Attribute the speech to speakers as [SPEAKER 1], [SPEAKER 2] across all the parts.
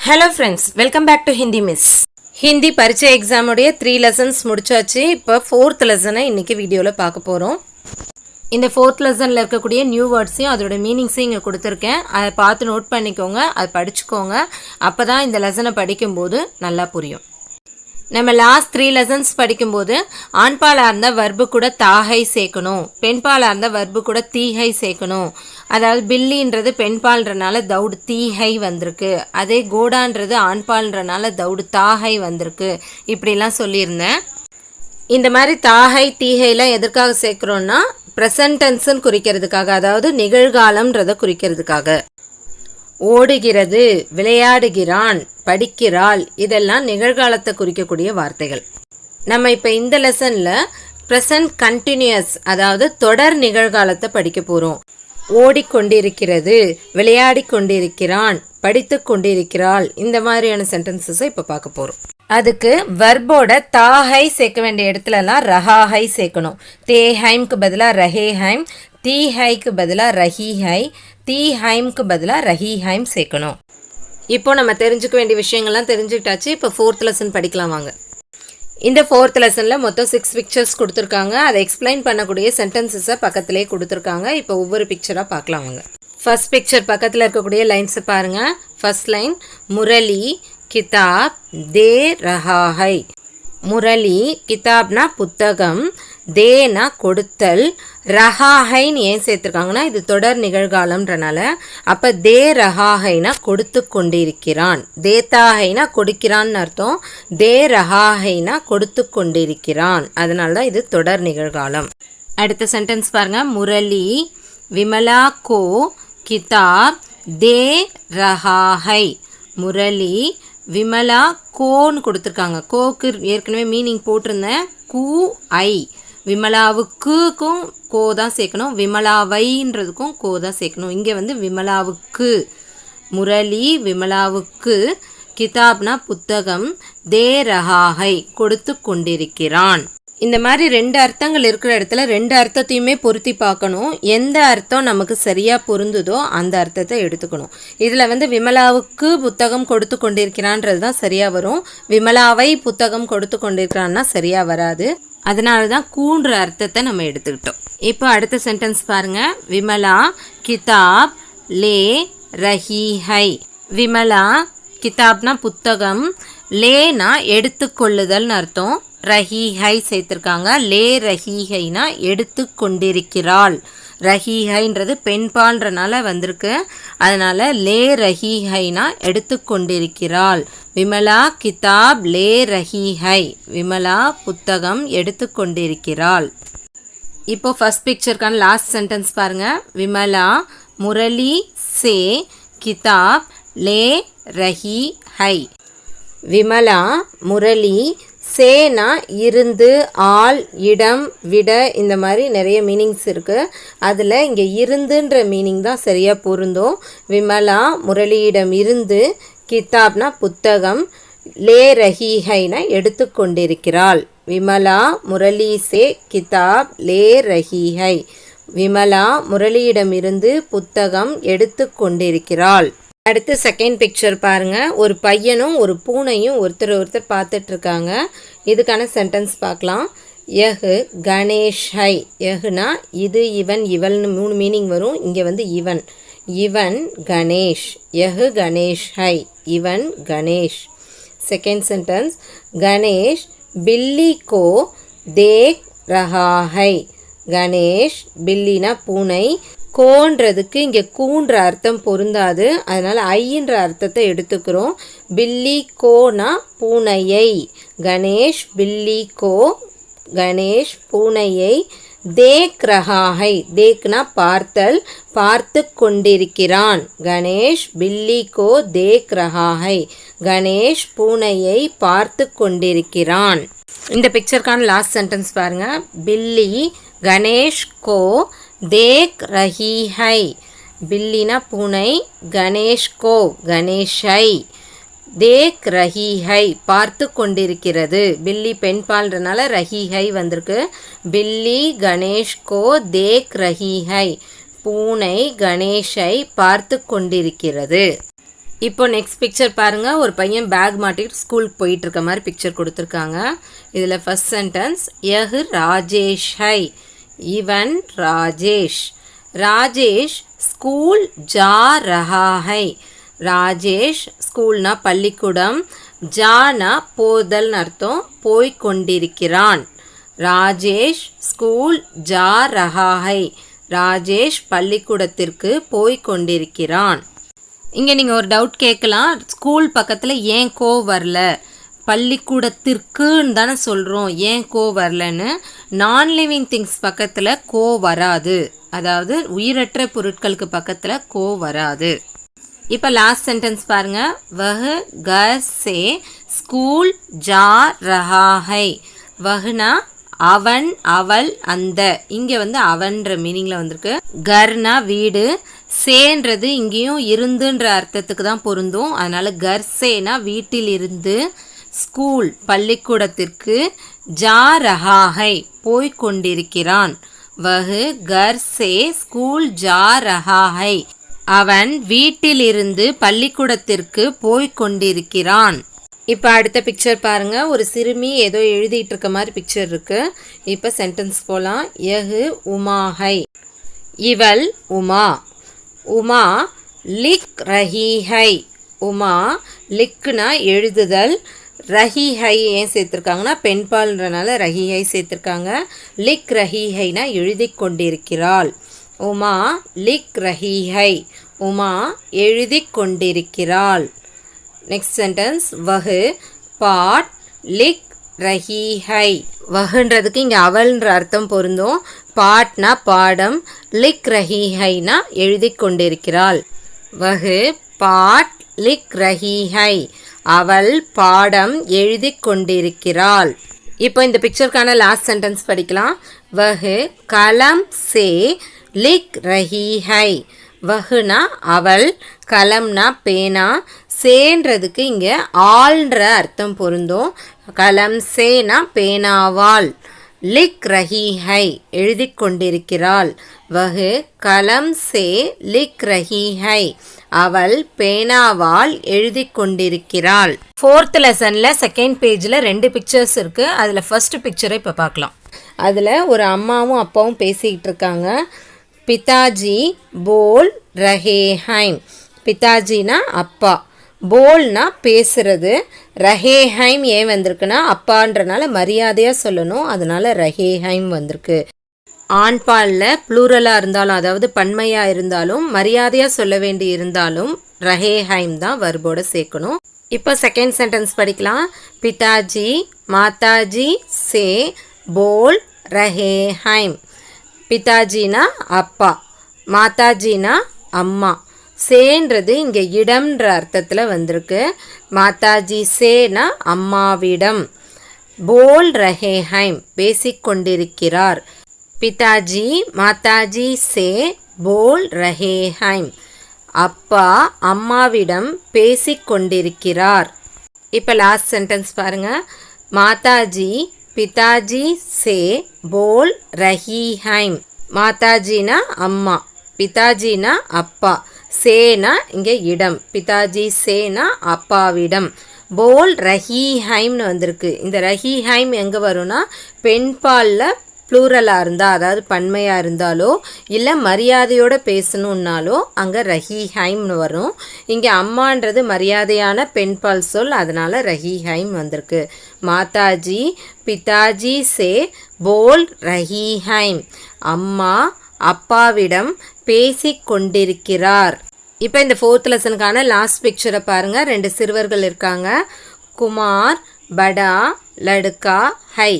[SPEAKER 1] Hello friends, welcome back to Hindi miss. Hindi பரீட்சை எக்ஸாமுடைய 3 lessons முடிச்சாச்சு. இப்போ 4th லெசனை இன்றைக்கி வீடியோவில் பார்க்க போகிறோம். இந்த 4th லெசனில் இருக்கக்கூடிய நியூ வேர்ட்ஸையும் அதோட மீனிங்ஸையும் இங்கே கொடுத்துருக்கேன். அதை பார்த்து நோட் பண்ணிக்கோங்க, அதை படிச்சுக்கோங்க. அப்போ தான் இந்த லெசனை படிக்கும்போது நல்லா புரியும். நம்ம லாஸ்ட் 3 லெசன்ஸ் படிக்கும்போது ஆண்பாலாக இருந்தால் வர்பு கூட தாகை சேர்க்கணும், பெண்பாலாக இருந்தால் வர்பு கூட தீகை சேர்க்கணும். அதாவது பில்லின்றது பெண்பால்ன்றனால தவுடு தீகை வந்திருக்கு, அதே கோடான்றது ஆண்பால்ன்றனால தவுடு தாகை வந்திருக்கு, இப்படிலாம் சொல்லியிருந்தேன். இந்த மாதிரி தாகை தீகைலாம் எதற்காக சேர்க்குறோன்னா ப்ரெசன்ட் டென்ஸ்ன்னு குறிக்கிறதுக்காக, அதாவது நிகழ்காலம்ன்றதை குறிக்கிறதுக்காக. ஓடுகிறது, விளையாடுகிறான், படிக்கிறாள், இதெல்லாம் நிகழ்காலத்தை குறிக்கக்கூடிய வார்த்தைகள். நம்ம இப்போ இந்த லெசனில் ப்ரெசன்ட் கண்டினியூஸ், அதாவது தொடர் நிகழ்காலத்தை படிக்க போகிறோம். ஓடிக்கொண்டிருக்கிறது, விளையாடி கொண்டிருக்கிறான், படித்து கொண்டிருக்கிறாள், இந்த மாதிரியான சென்டென்சஸை இப்போ பார்க்க போகிறோம். அதுக்கு வர்போட தாகை சேர்க்க வேண்டிய இடத்துலலாம் ரஹாஹை சேர்க்கணும். தேஹைம்க்கு பதிலாக ரஹேஹைம், தீஹைக்கு பதிலாக ரஹீஹை, தீஹைம்க்கு பதிலாக ரஹீஹைம் சேர்க்கணும். இப்போ நம்ம தெரிஞ்சுக்க வேண்டிய விஷயங்கள்லாம் தெரிஞ்சுக்கிட்டாச்சு. இப்போ 4th லெசன் படிக்கலாம் வாங்க. இந்த 4th லெசனில் மொத்தம் 6 பிக்சர்ஸ் கொடுத்துருக்காங்க. அதை எக்ஸ்பிளைன் பண்ணக்கூடிய சென்டென்சஸை பக்கத்திலே கொடுத்துருக்காங்க. இப்போ ஒவ்வொரு பிக்சராக பார்க்கலாம் வாங்க. ஃபர்ஸ்ட் பிக்சர் பக்கத்தில் இருக்கக்கூடிய லைன்ஸை பாருங்கள். ஃபர்ஸ்ட் லைன், முரளி கிதாப் தே ரஹாஹை. முரளி கிதாப்னா புத்தகம், தேனா கொடுத்தல், ரஹாஹைன்னு ஏன் சேர்த்துருக்காங்கன்னா இது தொடர் நிகழ்காலம்ன்றனால. அப்போ தே ரஹாஹைனா கொடுத்து கொண்டிருக்கிறான், தேத்தாஹைனா கொடுக்கிறான்னு அர்த்தம், தே ரஹாஹைனா கொடுத்து கொண்டிருக்கிறான், அதனால தான் இது தொடர் நிகழ்காலம். அடுத்த சென்டென்ஸ் பாருங்க. முரளி விமலா கோ கிதாப் தே ரஹாஹை. முரளி விமலா கோன்னு கொடுத்துருக்காங்க. கோக்கு ஏற்கனவே மீனிங் போட்டிருந்தேன், கூ ஐ. விமலாவுக்கும் கோ தான் சேர்க்கணும், விமலாவைன்றதுக்கும் கோ தான் சேர்க்கணும். இங்கே வந்து விமலாவுக்கு. முரளி விமலாவுக்கு, கிதாப்னா புத்தகம், தே ரஹாஹை கொடுத்து கொண்டிருக்கிறான். இந்த மாதிரி 2 அர்த்தங்கள் இருக்கிற இடத்துல 2 அர்த்தத்தையுமே பொருத்தி பார்க்கணும். எந்த அர்த்தம் நமக்கு சரியாக பொருந்துதோ அந்த அர்த்தத்தை எடுத்துக்கணும். இதில் வந்து விமலாவுக்கு புத்தகம் கொடுத்து கொண்டிருக்கிறான்றது தான் சரியாக வரும். விமலாவை புத்தகம் கொடுத்து கொண்டிருக்கிறான்னா சரியாக வராது. அதனால தான் கூன்ற அர்த்தத்தை நம்ம எடுத்துக்கிட்டோம். இப்போ அடுத்த சென்டென்ஸ் பாருங்க. விமலா கிதாப் லே ரஹீஹை. விமலா கிதாப்னா புத்தகம், லேனா எடுத்துக்கொள்ளுதல்னு அர்த்தம், ரஹீஹை சேர்த்துருக்காங்க. லே ரஹீஹைனா எடுத்து கொண்டிருக்கிறாள். ரஹீஹைன்றது பெண்பால்ன்றனால வந்திருக்கு, அதனால லே ரஹீஹைனா எடுத்து கொண்டிருக்கிறாள். விமலா கிதாப் லே ரஹீஹை. விமலா புத்தகம் எடுத்து கொண்டிருக்கிறாள். இப்போ ஃபர்ஸ்ட் பிக்சருக்கான லாஸ்ட் சென்டென்ஸ் பாருங்க. விமலா முரளி சே கிதாப் லே ரஹீஹை. விமலா முரளி, சேனா இருந்து, ஆள், இடம், விட, இந்த மாதிரி நிறைய மீனிங்ஸ் இருக்குது. அதில் இங்கே இருந்துன்ற மீனிங் தான் சரியாக பொருந்தும். விமலா முரளியிடம் இருந்து, கிதாப்னா புத்தகம், லே ரஹீஹைனா எடுத்து கொண்டிருக்கிறாள். விமலா முரளி சே கிதாப் லே ரஹீஹை. விமலா முரளியிடமிருந்து புத்தகம் எடுத்து கொண்டிருக்கிறாள். அடுத்து செகண்ட் பிக்சர் பாருங்க. ஒரு பையனும் ஒரு பூனையும் ஒருத்தர் பார்த்துட்ருக்காங்க. இதுக்கான சென்டென்ஸ் பார்க்கலாம். Yahoo Ganesh high. யஹுனா இது, இவன், இவள்னு 3 மீனிங் வரும். இங்கே வந்து இவன். இவன் கணேஷ். Yahoo Ganesh high. இவன் கணேஷ். செகண்ட் சென்டென்ஸ், கணேஷ் பில்லி கோ தேக் ரஹா ஹை. கணேஷ் பில்லினா பூனை, கோன்றதுக்கு இங்கே கூன்ற அர்த்தம் பொருந்தாது, அதனால் ஐன்ற அர்த்தத்தை எடுத்துக்கிறோம். பில்லி கோனா பூனையை. கணேஷ் பில்லி கோ, கணேஷ் பூனையை, தேக் ரஹாஹை. தேக்னா பார்த்தல், பார்த்து கொண்டிருக்கிறான். கணேஷ் பில்லி கோ தேக் ரஹாஹை. கணேஷ் பூனையை பார்த்து கொண்டிருக்கிறான். இந்த பிக்சருக்கான லாஸ்ட் சென்டென்ஸ் பாருங்க. பில்லி கணேஷ் கோ தேக் ரஹீஹை. பில்லினா பூனை, கணேஷ் கோ கணேஷை, தேக் ரஹீஹை பார்த்து கொண்டிருக்கிறது. பில்லி பெண்பால்ன்றனால ரஹீஹை வந்திருக்கு. பில்லி கணேஷ் கோ தேக் ரஹீஹை. பூனை கணேஷை பார்த்து கொண்டிருக்கிறது. இப்போ நெக்ஸ்ட் பிக்சர் பாருங்கள். ஒரு பையன் பேக் மாட்டிட்டு ஸ்கூலுக்கு போயிட்டு இருக்க மாதிரி பிக்சர் கொடுத்துருக்காங்க. இதில் ஃபர்ஸ்ட் சென்டென்ஸ் யஹ் ராஜேஷ் ஹை, இவன் ராஜேஷ். ராஜேஷ் ஸ்கூல் ஜா ரஹா ஹை. ராஜேஷ் ஸ்கூல்னா பள்ளிக்கூடம், ஜானா போதல்னு அர்த்தம், போய் கொண்டிருக்கிறான். ராஜேஷ் ஸ்கூல் ஜா ரஹா ஹை. ராஜேஷ் பள்ளிக்கூடத்திற்கு போய் கொண்டிருக்கிறான். இங்கே நீங்கள் ஒரு டவுட் கேட்கலாம், ஸ்கூல் பக்கத்தில் ஏன் கோ வரல, பள்ளிக்கூடத்திற்குன்னு தானே சொல்கிறோம், ஏன் கோ வரலன்னு. நான் லிவிங் திங்ஸ் பக்கத்தில் கோ வராது, அதாவது உயிரற்ற பொருட்களுக்கு பக்கத்தில் கோ வராது. இப்போ லாஸ்ட் சென்டென்ஸ் பாருங்கள். வஹ் கர் சே ஸ்கூல் ஜா ரஹா ஹை. வஹ்னா அவன், அவள், அந்த. இங்கே வந்து அவன்ற மீனிங்கில் வந்திருக்கு. கர்னா வீடு, சேன்றது இங்கேயும் இருந்துன்ற அர்த்தத்துக்கு தான் பொருந்தும். அதனால் கர்சேனா வீட்டில் இருந்து, ஸ்கூல் பள்ளிக்கூடத்திற்கு, ஜா ரஹாஹை போய் கொண்டிருக்கிறான். வஹு கர்சே ஸ்கூல் ஜா ரஹாஹை. அவன் வீட்டிலிருந்து பள்ளிக்கூடத்திற்கு போய் கொண்டிருக்கிறான். இப்போ அடுத்த பிக்சர் பாருங்கள். ஒரு சிறுமி ஏதோ எழுதிட்டு இருக்க மாதிரி பிக்சர் இருக்குது. இப்போ சென்டென்ஸ் போகலாம். யஹு உமாஹை, இவள் உமா. உமா லிக் ரஹி ஹை. உமா லிக்னா எழுதுதல், ரஹி ஹை ஏன் சேர்த்துருக்காங்கன்னா பெண்பால்ன்றனால ரஹி ஹை சேர்த்துருக்காங்க. லிக் ரஹி ஹைனா எழுதி கொண்டிருக்கிறாள். உமா லிக் ரஹி ஹை. உமா எழுதி கொண்டிருக்கிறாள். Next sentence. வஹு பாட் லிக் ரஹி ஹை. வஹுன்றதுக்கு இங்கே அவள்ன்ற அர்த்தம் பொருந்தும். பாட்னா பாடம், லிக் ரஹி ஹைனா எழுதி கொண்டிருக்கிறாள். வஹு பாட் லிக் ரஹி ஹை. அவள் பாடம் எழுதி கொண்டிருக்கிறாள். இப்போ இந்த பிக்சருக்கான லாஸ்ட் சென்டென்ஸ் படிக்கலாம். வஹு கலம் சே லிக் ரஹி ஹை. வஹுனா அவள், கலம்னா பேனா, சேன்றதுக்கு இங்கே ஆள்ன்ற அர்த்தம் பொருந்தும். கலம் சேனா பேனாவால், லிக் ரஹி ஹை எழுதி கொண்டிருக்கிறாள். வஹு கலம் சே லிக் ரஹி ஹை. அவள் பேனாவால் எழுதி கொண்டிருக்கிறாள். 4th லெசனில் செகண்ட் பேஜில் 2 பிக்சர்ஸ் இருக்குது. அதில் ஃபர்ஸ்ட் பிக்சரை இப்போ பார்க்கலாம். அதில் ஒரு அம்மாவும் அப்பாவும் பேசிக்கிட்டு இருக்காங்க. பிதாஜி போல் ரஹே ஹைம். பிதாஜினா அப்பா, போல்னா பேசுறது. ரஹேஹைம் ஏன் வந்திருக்குன்னா அப்பான்றனால மரியாதையாக சொல்லணும், அதனால ரஹேஹைம் வந்திருக்கு. ஆண்பாலில் ப்ளூரலாக இருந்தாலும், அதாவது பன்மையாக இருந்தாலும், மரியாதையாக சொல்ல வேண்டி இருந்தாலும் ரஹேஹைம் தான் வர்போட சேர்க்கணும். இப்போ செகண்ட் சென்டென்ஸ் படிக்கலாம். பிதாஜி மாதாஜி சே போல் ரஹேஹைம். பிதாஜினா அப்பா, மாதாஜினா அம்மா, சேன்றது இங்கே இடம்ன்ற அர்த்தத்தில் வந்திருக்கு. மாதாஜி சேனா அம்மாவிடம். போல் ரஹேஹைம் பேசிக்கொண்டிருக்கிறார். பிதாஜி மாதாஜி சே போல் ரஹேஹைம். அப்பா அம்மாவிடம் பேசிக்கொண்டிருக்கிறார். இப்போ லாஸ்ட் சென்டென்ஸ் பாருங்கள். மாதாஜி பிதாஜி சே போல் ரஹீஹைம். மாதாஜினா அம்மா, பிதாஜினா அப்பா, சேனா இங்கே இடம், பிதாஜி சேனா அப்பாவிடம். போல் ரஹீஹைம்னு வந்திருக்கு. இந்த ரஹீஹைம் எங்கே வரும்னா பெண்பாலில் ப்ளூரலாக இருந்தால், அதாவது பன்மையாக இருந்தாலோ இல்லை மரியாதையோடு பேசணுன்னாலோ அங்கே ரஹீஹைம்னு வரும். இங்கே அம்மான்றது மரியாதையான பெண்பால் சொல், அதனால் ரஹீஹைம் வந்திருக்கு. மாதாஜி பிதாஜி சே போல் ரஹீஹைம். அம்மா அப்பாவிடம் பேசி கொண்டிருக்கிறார். இப்போ இந்த 4th லெசனுக்கான லாஸ்ட் பிக்சரை பாருங்கள். 2 சிறுவர்கள் இருக்காங்க. குமார் படா லடுக்கா ஹை.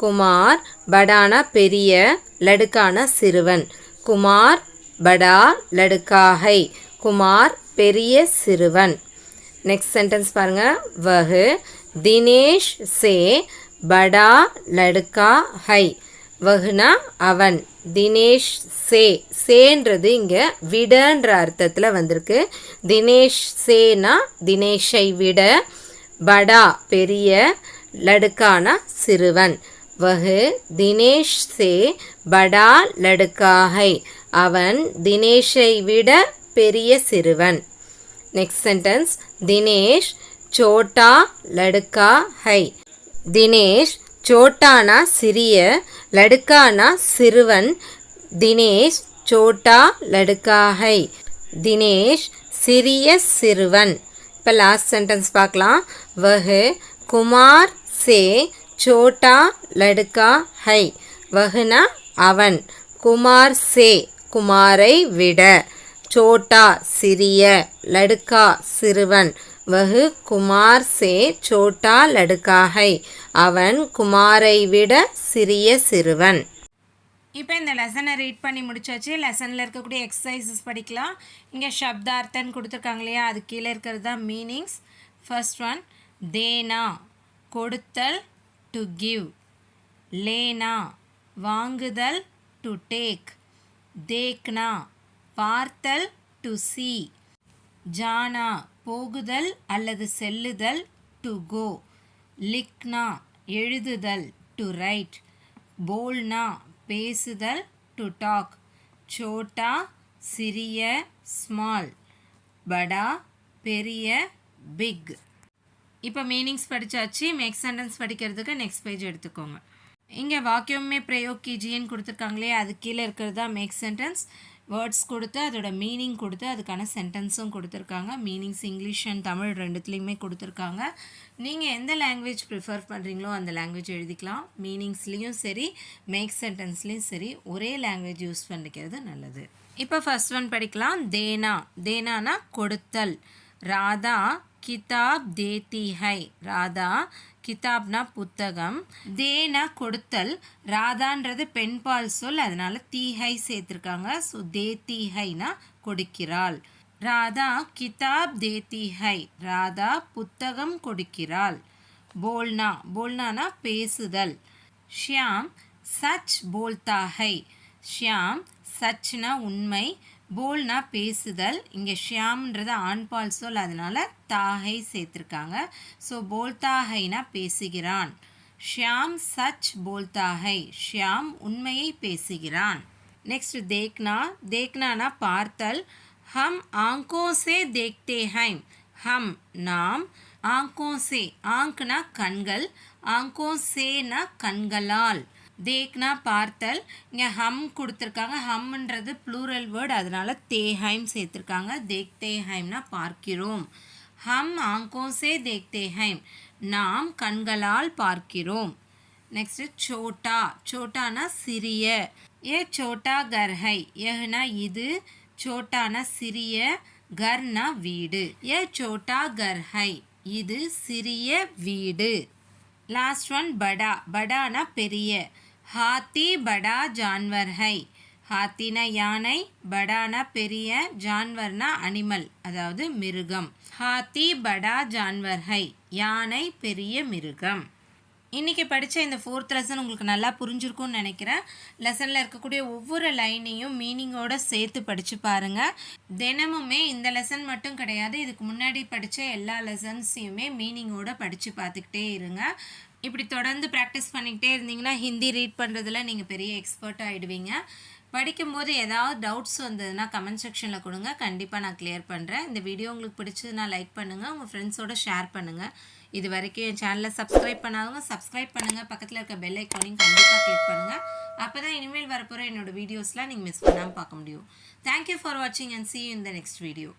[SPEAKER 1] குமார் படானா பெரிய, லடுக்கான சிறுவன். குமார் படா லடுக்கா ஹை. குமார் பெரிய சிறுவன். நெக்ஸ்ட் சென்டென்ஸ் பாருங்கள். வஹு தினேஷ் சே படா லடுக்கா ஹை. வஹுனா அவன், தினேஷ் சே, சேன்றது இங்கே விடன்ற அர்த்தத்தில் வந்திருக்கு. தினேஷ் சேனா தினேஷை விட, படா பெரிய, லடுக்கான சிறுவன். வஹு தினேஷ் சே படா லடுக்கா ஹை. அவன் தினேஷை விட பெரிய சிறுவன். Next sentence, Dinesh छोटा लड़का है. Dinesh छोटाना சிறிய, लड़काना சிறுவன். Dinesh छोटा लड़का है. Dinesh சிறிய சிறுவன். இப்போ லாஸ்ட் சென்டென்ஸ் பார்க்கலாம். वह कुमार से छोटा लड़का है. वहना அவன், குமார் சே குமாரை விட, சோட்டா சிறிய, லடுக்கா சிறுவன். வஹு குமார் சே சோட்டா லடுக்கா ஹை. அவன் குமாரை விட சிறிய சிறுவன். இப்போ இந்த லெசனை ரீட் பண்ணி முடிச்சாச்சு. லெசனில் இருக்கக்கூடிய எக்ஸசைசஸ் படிக்கலாம். இங்கே சப்தார்த்தன் கொடுத்துருக்காங்க இல்லையா, அது கீழே இருக்கிறது தான் மீனிங்ஸ். ஃபர்ஸ்ட் ஒன், தேனா கொடுத்தல், டு கிவ். லேனா வாங்குதல், டு டேக். தேக்னா பார்த்தல், டு see. ஜானா போகுதல் அல்லது செல்லுதல், டு கோ. லிக்னா எழுதுதல், டு ரைட். போல்னா பேசுதல், டு டாக். சோட்டா சிறிய, ஸ்மால். படா பெரிய, பிக். இப்போ மீனிங்ஸ் படித்தாச்சு. மேக் சென்டென்ஸ் படிக்கிறதுக்கு நெக்ஸ்ட் பேஜ் எடுத்துக்கோங்க. இங்கே வாக்கியமே பிரயோக் கீஜியன்னு கொடுத்துருக்காங்களே, அது கீழே இருக்கிறது தான் மேக் சென்டென்ஸ். வேர்ட்ஸ் கொடுத்து அதோட மீனிங் கொடுத்து அதுக்கான சென்டென்ஸும் கொடுத்துருக்காங்க. மீனிங்ஸ் இங்கிலீஷ் அண்ட் தமிழ் ரெண்டுத்துலேயுமே கொடுத்துருக்காங்க. நீங்கள் எந்த லாங்குவேஜ் ப்ரிஃபர் பண்ணுறீங்களோ அந்த லாங்குவேஜ் எழுதிக்கலாம். மீனிங்ஸ்லேயும் சரி மேக் சென்டென்ஸ்லேயும் சரி ஒரே லாங்குவேஜ் யூஸ் பண்ணிக்கிறது நல்லது. இப்போ ஃபர்ஸ்ட் ஒன் படிக்கலாம். தேனா. தேனானா கொடுத்தல். ராதா கிதாப் தேத்தி ஹை. ராதா கிதாப்னா புத்தகம். தேனா கொடுத்தல். ராதான்றது பெண்பால் சொல், அதனால தீஹை சேர்த்துருக்காங்க. ஸோ தேத்தி ஹைனா கொடுக்கிறாள். ராதா கிதாப் தேத்தி ஹை. ராதா புத்தகம் கொடுக்கிறாள். போல்னா. போல்னானா பேசுதல். ஷியாம் சச் போல்தா ஹை. ஷியாம் சச்னா உண்மை, போல்னா பேசுதல். இங்கே ஷியாம்ன்றது ஆண்பால் சொல், அதனால தாஹை சேர்த்துருக்காங்க. ஸோ போல்தாஹைனா பேசுகிறான். ஷியாம் சச் போல்தாஹை. ஷியாம் உண்மையை பேசுகிறான். நெக்ஸ்ட் தேக்னா. தேக்னானா பார்த்தல். ஹம் ஆங்கோ சே தேக்தே ஹைம். ஹம் நாம், ஆங்கோ சே ஆங்க்னா கண்கள், ஆங்கோ சேனா கண்களால். தேக்னா பார்த்தல். இங்கே ஹம் கொடுத்துருக்காங்க. ஹம்ன்றது ப்ளூரல் வேர்டு, அதனால தேஹைம் சேர்த்துருக்காங்க. தேக்தே ஹைம்னா பார்க்கிறோம். ஹம் ஆங்கோ சே தேக்தே ஹைம். நாம் கண்களால் பார்க்கிறோம். நெக்ஸ்ட் சோட்டா. சோட்டானா சிறிய. ஏ சோட்டா கர் ஹை. யஹ்னா இது, சோட்டானா சிறிய, கர்னா வீடு. ஏ சோட்டா கர் ஹை. இது சிறிய வீடு. லாஸ்ட் ஒன் படா. படானா பெரிய. ஹாத்தி படா ஜான்வர் ஹை. ஹாத்தினா யானை, படானா பெரிய, ஜான்வர்னா அனிமல் அதாவது மிருகம். ஹாத்தி படா ஜான்வர் ஹை. யானை பெரிய மிருகம். இன்றைக்கி படித்த இந்த 4th லெசன் உங்களுக்கு நல்லா புரிஞ்சிருக்கும்னு நினைக்கிறேன். லெசனில் இருக்கக்கூடிய ஒவ்வொரு லைனையும் மீனிங்கோடு சேர்த்து படித்து பாருங்கள். தினமுமே இந்த லெசன் மட்டும் கிடையாது, இதுக்கு முன்னாடி படித்த எல்லா லெசன்ஸையுமே மீனிங்கோடு படித்து பார்த்துக்கிட்டே இருங்க. இப்படி தொடர்ந்து ப்ராக்டிஸ் பண்ணிக்கிட்டே இருந்தீங்கன்னா ஹிந்தி ரீட் பண்ணுறதுல நீங்கள் பெரிய எக்ஸ்பர்ட் ஆகிடுவீங்க. படிக்கும்போது ஏதாவது டவுட்ஸ் வந்ததுன்னா கமெண்ட் செக்ஷனில் கொடுங்க, கண்டிப்பாக நான் கிளியர் பண்ணுறேன். இந்த வீடியோ உங்களுக்கு பிடிச்சதுன்னா லைக் பண்ணுங்கள், உங்கள் ஃப்ரெண்ட்ஸோடு ஷேர் பண்ணுங்கள். இது வரைக்கும் என் சேனலை சப்ஸ்கிரைப் பண்ணாதவங்க சப்ஸ்கிரைப் பண்ணுங்கள். பக்கத்தில் இருக்க பெல் ஐக்கானையும் கண்டிப்பாக கிளிக் பண்ணுங்கள். அப்போ தான் இனிமேல் வரப்போகிற என்னோடய வீடியோஸ்லாம் நீங்கள் மிஸ் பண்ணாமல் பார்க்க முடியும். தேங்க்யூ ஃபார் வாட்சிங் and see you in the next video.